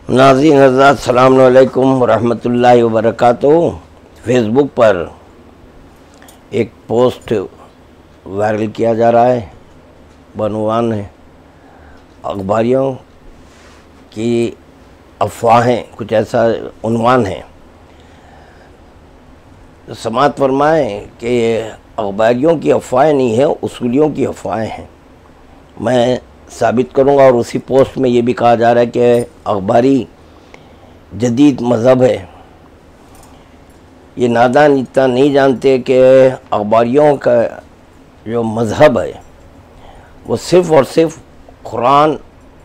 ناظرین حضرات السلام علیکم ورحمۃ اللہ وبرکاتہ۔ فیس بک پر ایک پوسٹ وائرل کیا جا رہا ہے، بعنوان ہے اخباریوں کی افواہیں، کچھ ایسا عنوان ہے۔ سماعت فرمائیں کہ یہ اخباریوں کی افواہیں نہیں ہیں، اصولیوں کی افواہیں ہیں۔ میں ثابت کروں گا، اور اسی پوسٹ میں یہ بھی کہا جا رہا ہے کہ اخباری جدید مذہب ہے۔ یہ نادان اتنا نہیں جانتے کہ اخباریوں کا جو مذہب ہے وہ صرف اور صرف قرآن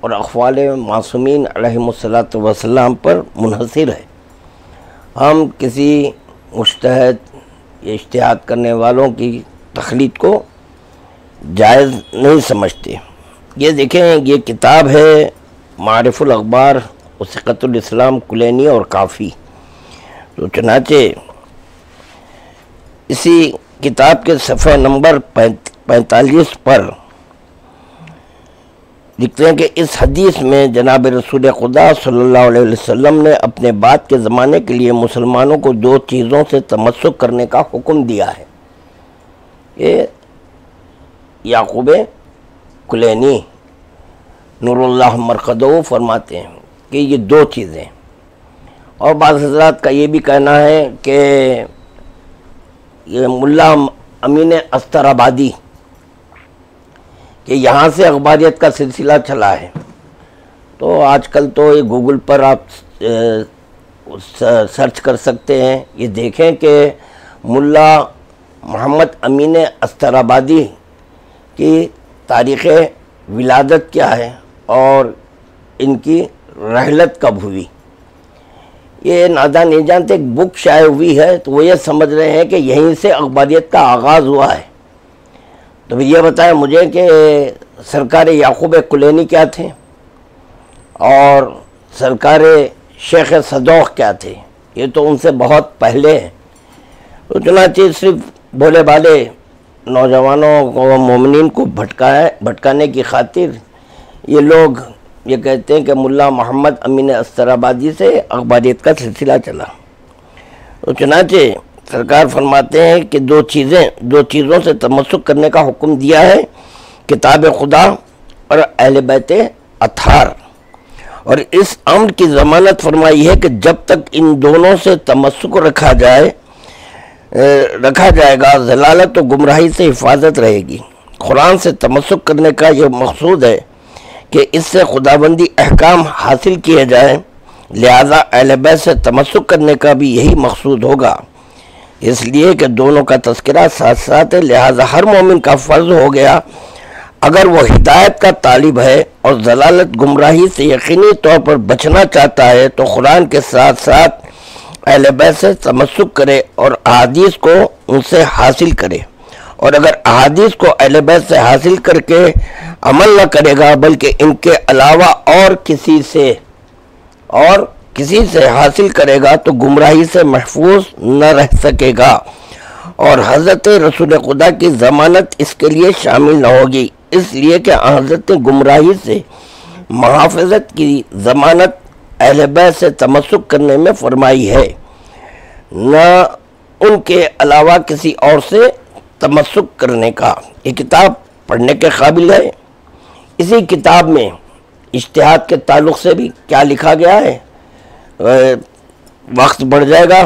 اور اقوال معصومین علیہم الصلاۃ والسلام پر منحصر ہے۔ ہم کسی مجتہد یا اجتہاد کرنے والوں کی تخلیق کو جائز نہیں سمجھتے۔ یہ دیکھیں، یہ کتاب ہے معارف الاخبار وثیقۃ الاسلام کلینی اور کافی۔ تو چنانچہ اسی کتاب کے صفحہ نمبر 45 پر لکھتے ہیں کہ اس حدیث میں جناب رسول خدا صلی اللہ علیہ وسلم نے اپنے بعد کے زمانے کے لیے مسلمانوں کو 2 چیزوں سے تمسک کرنے کا حکم دیا ہے۔ یہ یعقوب کلینی نور اللہ مرقدہ فرماتے ہیں کہ یہ 2 چیزیں، اور بعض حضرات کا یہ بھی کہنا ہے کہ یہ ملا امین استر آبادی کہ یہاں سے اخباریت کا سلسلہ چلا ہے۔ تو آج کل تو یہ گوگل پر آپ سرچ کر سکتے ہیں، یہ دیکھیں کہ ملا محمد امین استر آبادی کی تاریخ ولادت کیا ہے اور ان کی رحلت کب ہوئی۔ یہ نادان نہیں جانتے۔ ایک بک شائع ہوئی ہے تو وہ یہ سمجھ رہے ہیں کہ یہیں سے اخباریت کا آغاز ہوا ہے۔ تو یہ بتائیں مجھے کہ سرکار یعقوب کلینی کیا تھے اور سرکار شیخ صدوق کیا تھے؟ یہ تو ان سے بہت پہلے ہیں۔ تو چنانچہ صرف بھولے بھالے نوجوانوں کو، مومنین کو بھٹکانے کی خاطر یہ لوگ یہ کہتے ہیں کہ ملا محمد امین استر آبادی سے اخباریت کا سلسلہ چلا۔ تو چنانچہ سرکار فرماتے ہیں کہ 2 چیزوں سے تمسک کرنے کا حکم دیا ہے، کتاب خدا اور اہل بیت اطہار، اور اس امر کی ضمانت فرمائی ہے کہ جب تک ان دونوں سے تمسک رکھا جائے گا ضلالت و گمراہی سے حفاظت رہے گی۔ قرآن سے تمسک کرنے کا یہ مقصود ہے کہ اس سے خداوندی احکام حاصل کیے جائیں، لہذا اہل بیت سے تمسک کرنے کا بھی یہی مقصود ہوگا، اس لیے کہ دونوں کا تذکرہ ساتھ ساتھ ہے۔ لہذا ہر مومن کا فرض ہو گیا، اگر وہ ہدایت کا طالب ہے اور ضلالت گمراہی سے یقینی طور پر بچنا چاہتا ہے، تو قرآن کے ساتھ ساتھ اہل بیت سے تمسک کرے اور احادیث کو ان سے حاصل کرے، اور اگر احادیث کو اہل بیت سے حاصل کر کے عمل نہ کرے گا بلکہ ان کے علاوہ اور کسی سے حاصل کرے گا تو گمراہی سے محفوظ نہ رہ سکے گا، اور حضرت رسول خدا کی ضمانت اس کے لیے شامل نہ ہوگی، اس لیے کہ حضرت گمراہی سے محافظت کی ضمانت اہل بیت سے تمسک کرنے میں فرمائی ہے، نہ ان کے علاوہ کسی اور سے تمسک کرنے کا۔ یہ کتاب پڑھنے کے قابل ہے۔ اسی کتاب میں اجتہاد کے تعلق سے بھی کیا لکھا گیا ہے، وقت بڑھ جائے گا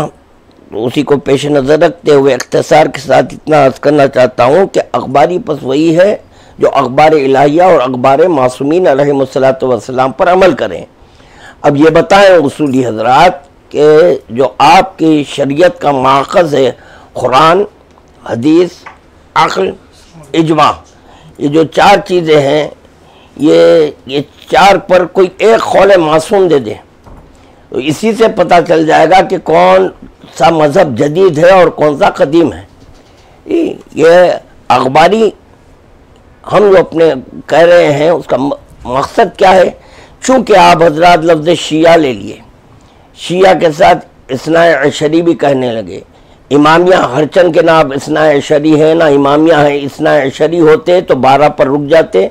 تو اسی کو پیش نظر رکھتے ہوئے اختصار کے ساتھ اتنا عرض کرنا چاہتا ہوں کہ اخباری پس وہی ہے جو اخبار الہیہ اور اخبار معصومین علیہم الصلاۃ والسلام پر عمل کریں۔ اب یہ بتائیں اصولی حضرات کہ جو آپ کی شریعت کا ماخذ ہے قرآن، حدیث، عقل، اجماع، یہ جو 4 چیزیں ہیں، یہ 4 پر کوئی ایک قول معصوم دے دے تو اسی سے پتہ چل جائے گا کہ کون سا مذہب جدید ہے اور کون سا قدیم ہے۔ یہ اخباری ہم جو اپنے کہہ رہے ہیں اس کا مقصد کیا ہے؟ چونکہ آپ حضرات لفظ شیعہ لے لیے، شیعہ کے ساتھ اثنا عشری بھی کہنے لگے، امامیہ ہرچند کے نام اثنا عشری ہے نہ امامیہ ہیں، اثنا عشری ہوتے تو 12 پر رک جاتے،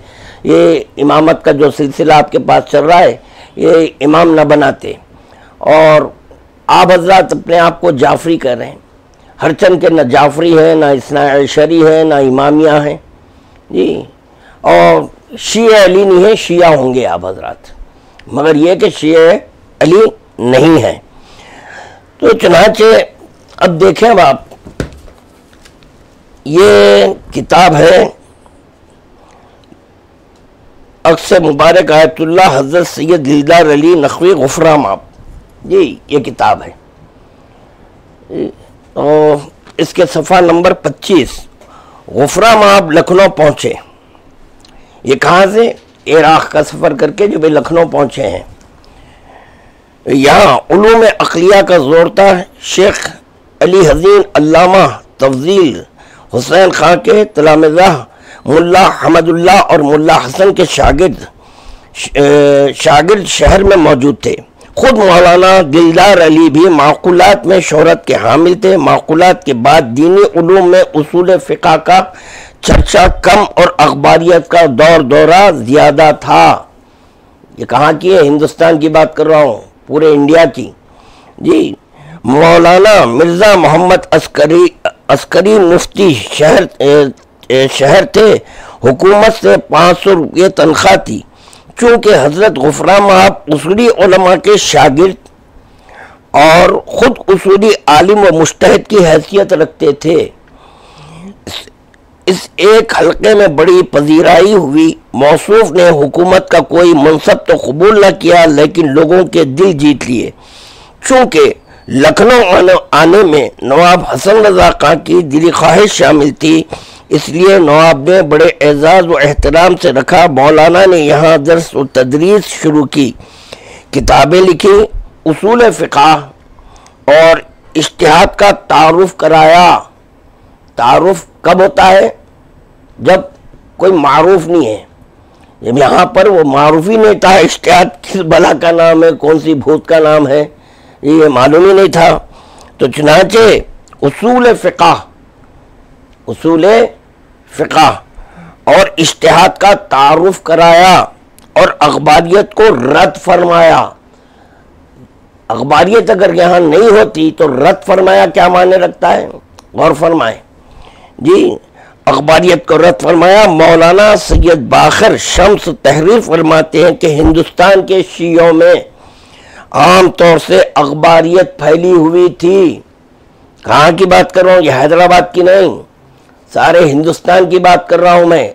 یہ امامت کا جو سلسلہ آپ کے پاس چل رہا ہے یہ امام نہ بناتے، اور آپ حضرات اپنے آپ کو جعفری کہہ رہے ہیں، ہر چند کے نہ جعفری ہیں، نہ اثنا عشری ہیں، نہ امامیہ ہیں جی، اور شیعہ علی نہیں ہیں، شیعہ ہوں گے آپ حضرات، مگر یہ کہ شیعہ علی نہیں ہیں۔ تو چنانچہ اب دیکھیں اب آپ، یہ کتاب ہے عکس مبارک آیت اللہ حضرت سید دلدار علی نقوی غفرہ مآب، جی یہ کتاب ہے، اور اس کے صفحہ نمبر 25۔ غفرہ مآب لکھنؤ پہنچے، یہ کہاں سے؟ عراق کا سفر کر کے جو لکھنؤ پہنچے ہیں۔ یہاں علوم عقلیہ کا زور تھا۔ شیخ علی حزین علامہ تفضیل حسین خان کے تلامذہ ملا حمد اللہ اور ملا حسن کے شاگرد شہر میں موجود تھے۔ خود مولانا دلدار علی بھی معقولات میں شہرت کے حامل تھے۔ معقولات کے بعد دینی علوم میں اصول فقہ کا چرچا کم اور اخباریت کا دورہ زیادہ تھا۔ یہ کہاں کی ہے؟ ہندوستان کی بات کر رہا ہوں، پورے انڈیا کی جی۔ مولانا مرزا محمد عسکری مفتی شہر تھے، حکومت سے 500 روپے تنخواہ تھی۔ چونکہ حضرت غفرہ مآب اصولی علماء کے شاگرد اور خود اصولی عالم و مجتہد کی حیثیت رکھتے تھے، اس ایک حلقے میں بڑی پذیرائی ہوئی۔ موصوف نے حکومت کا کوئی منصب تو قبول نہ کیا، لیکن لوگوں کے دل جیت لیے۔ چونکہ لکھنؤ آنے میں نواب حسن رضا خان کی دلی خواہش شامل تھی، اس لیے نواب نے بڑے اعزاز و احترام سے رکھا۔ مولانا نے یہاں درس و تدریس شروع کی، کتابیں لکھی، اصول فقہ اور اجتہاد کا تعارف کرایا۔ تعارف کب ہوتا ہے؟ جب کوئی معروف نہیں ہے۔ جب یہاں پر وہ معروف ہی نہیں تھا، اجتہاد کس بلا کا نام ہے، کون سی بھوت کا نام ہے، یہ معلوم ہی نہیں تھا، تو چنانچہ اصول فقہ اور اجتہاد کا تعارف کرایا اور اخباریت کو رد فرمایا۔ اخباریت اگر یہاں نہیں ہوتی تو رد فرمایا کیا معنی رکھتا ہے؟ غور فرمائیں جی، اخباریت کو رد فرمایا۔ مولانا سید باقر شمس تحریر فرماتے ہیں کہ ہندوستان کے شیعوں میں عام طور سے اخباریت پھیلی ہوئی تھی۔ کہاں کی بات کر رہا ہوں؟ یہ حیدرآباد کی نہیں، سارے ہندوستان کی بات کر رہا ہوں میں۔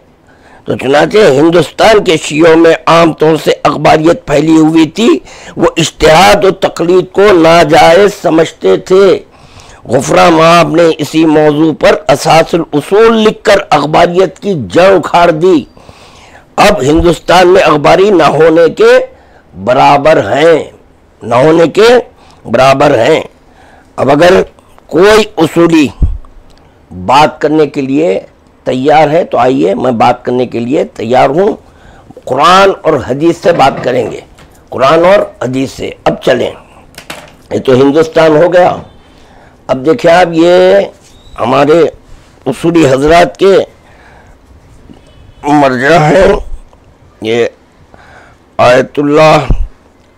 تو چنانچہ ہندوستان کے شیعوں میں عام طور سے اخباریت پھیلی ہوئی تھی، وہ اجتہاد و تقلید کو ناجائز سمجھتے تھے۔ غفرہ مآب نے اسی موضوع پر اساس الاصول لکھ کر اخباریت کی جڑ اکھاڑ دی۔ اب ہندوستان میں اخباری نہ ہونے کے برابر ہیں، اب اگر کوئی اصولی بات کرنے کے لیے تیار ہے تو آئیے، میں بات کرنے کے لیے تیار ہوں۔ قرآن اور حدیث سے بات کریں گے، قرآن اور حدیث سے۔ اب چلیں، یہ تو ہندوستان ہو گیا۔ اب دیکھیں آپ، یہ ہمارے اصولی حضرات کے مرجع ہیں، یہ آیت اللہ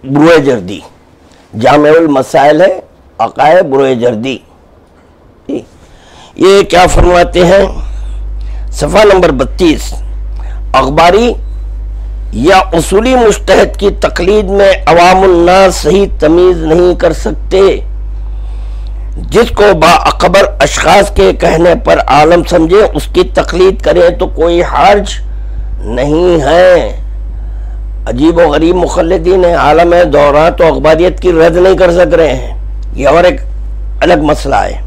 بروئے جردی، جامع المسائل ہے عقائد بروئے جردی۔ یہ کیا فرماتے ہیں؟ صفحہ نمبر 32، اخباری یا اصولی مجتہد کی تقلید میں عوام الناس صحیح تمیز نہیں کر سکتے۔ جس کو باخبر اشخاص کے کہنے پر عالم سمجھے اس کی تقلید کریں تو کوئی حرج نہیں ہے۔ عجیب و غریب مخلدین ہیں، عالم دوران تو اخباریت کی رد نہیں کر سک رہے ہیں۔ یہ اور ایک الگ مسئلہ ہے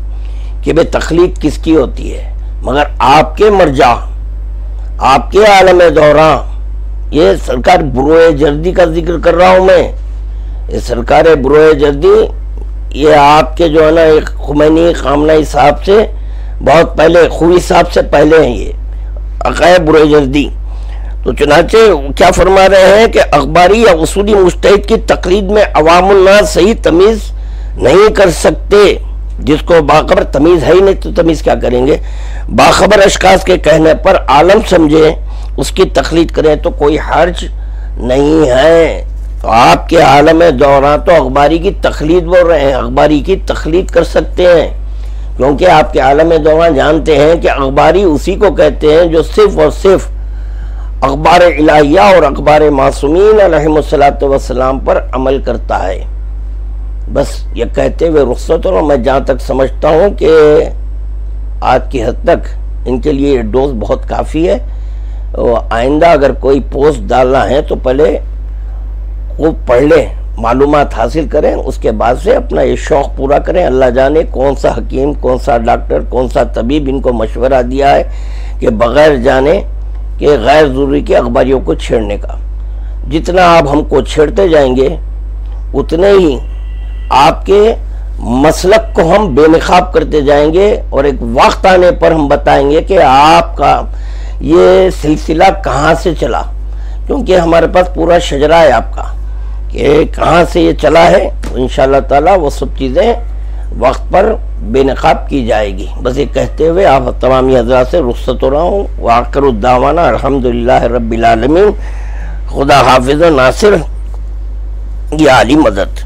کہ بے تقلید کس کی ہوتی ہے، مگر آپ کے مرجع، آپ کے عالم دوران، یہ سرکار بروئے جردی کا ذکر کر رہا ہوں میں، یہ سرکار بروئے جردی، یہ آپ کے جو ہے نا ایک خمینی خامنہی صاحب سے بہت پہلے، خوی صاحب سے پہلے ہیں یہ عقائد بروئے جردی۔ تو چنانچہ کیا فرما رہے ہیں کہ اخباری یا اصولی مجتہد کی تقلید میں عوام الناس صحیح تمیز نہیں کر سکتے۔ جس کو باخبر، تمیز ہے ہی نہیں تو تمیز کیا کریں گے، باخبر اشخاص کے کہنے پر عالم سمجھے اس کی تخلیق کریں تو کوئی حرج نہیں ہے۔ تو آپ کے عالم دوران تو اخباری کی تخلیق بول رہے ہیں، اخباری کی تخلیق کر سکتے ہیں، کیونکہ آپ کے عالم دوران جانتے ہیں کہ اخباری اسی کو کہتے ہیں جو صرف اور صرف اخبار الہیہ اور اخبار معصومین علیہم السلام پر عمل کرتا ہے۔ بس یہ کہتے ہوئے رخصت ہوں۔ میں جہاں تک سمجھتا ہوں کہ آج کی حد تک ان کے لیے یہ ڈوز بہت کافی ہے۔ آئندہ اگر کوئی پوسٹ ڈالنا ہے تو پہلے خوب پڑھ لیں، معلومات حاصل کریں، اس کے بعد سے اپنا یہ شوق پورا کریں۔ اللہ جانے کون سا حکیم، کون سا ڈاکٹر، کون سا طبیب ان کو مشورہ دیا ہے کہ بغیر جانے کہ غیر ضروری کے اخباریوں کو چھیڑنے کا۔ جتنا آپ ہم کو چھیڑتے جائیں گے اتنے ہی آپ کے مسلک کو ہم بے نقاب کرتے جائیں گے، اور ایک وقت آنے پر ہم بتائیں گے کہ آپ کا یہ سلسلہ کہاں سے چلا، کیونکہ ہمارے پاس پورا شجرہ ہے آپ کا کہ کہاں سے یہ چلا ہے۔ انشاءاللہ تعالی وہ سب چیزیں وقت پر بے نقاب کی جائے گی۔ بس یہ کہتے ہوئے آپ تمامی حضرات سے رخصت ہو رہا ہوں۔ وآخر الدعوانا الحمدللہ رب العالمین۔ خدا حافظ و ناصر، یہ عالی مدد۔